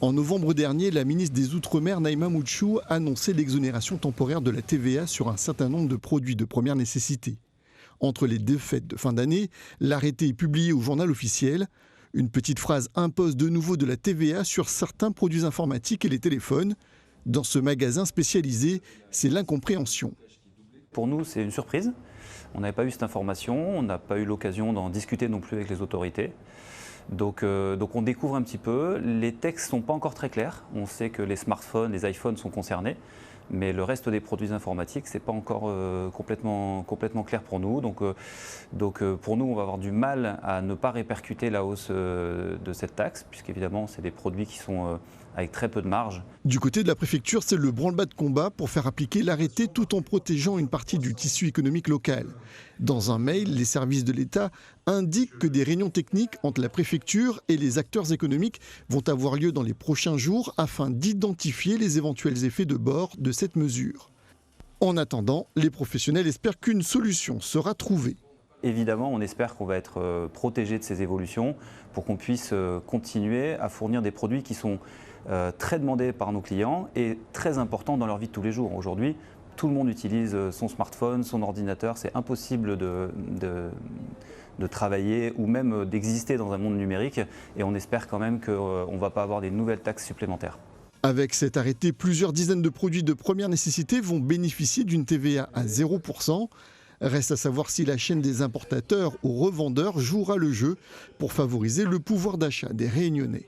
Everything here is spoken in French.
En novembre dernier, la ministre des Outre-mer, Naïma Moutchou, annonçait l'exonération temporaire de la TVA sur un certain nombre de produits de première nécessité. Entre les deux fêtes de fin d'année, l'arrêté est publié au journal officiel. Une petite phrase impose de nouveau de la TVA sur certains produits informatiques et les téléphones. Dans ce magasin spécialisé, c'est l'incompréhension. Pour nous, c'est une surprise. On n'avait pas eu cette information, on n'a pas eu l'occasion d'en discuter non plus avec les autorités. Donc on découvre un petit peu. Les textes ne sont pas encore très clairs. On sait que les smartphones, les iPhones sont concernés, mais le reste des produits informatiques, ce n'est pas encore complètement clair pour nous. Donc pour nous, on va avoir du mal à ne pas répercuter la hausse de cette taxe, puisqu'évidemment, c'est des produits qui sont avec très peu de marge. Du côté de la préfecture, c'est le branle-bas de combat pour faire appliquer l'arrêté tout en protégeant une partie du tissu économique local. Dans un mail, les services de l'État indiquent que des réunions techniques entre la préfecture et les acteurs économiques vont avoir lieu dans les prochains jours afin d'identifier les éventuels effets de bord de cette mesure. En attendant, les professionnels espèrent qu'une solution sera trouvée. Évidemment, on espère qu'on va être protégé de ces évolutions pour qu'on puisse continuer à fournir des produits qui sont très demandés par nos clients et très importants dans leur vie de tous les jours. Aujourd'hui, tout le monde utilise son smartphone, son ordinateur. C'est impossible de travailler ou même d'exister dans un monde numérique. Et on espère quand même qu'on ne va pas avoir des nouvelles taxes supplémentaires. Avec cet arrêté, plusieurs dizaines de produits de première nécessité vont bénéficier d'une TVA à 0%. Reste à savoir si la chaîne des importateurs aux revendeurs jouera le jeu pour favoriser le pouvoir d'achat des Réunionnais.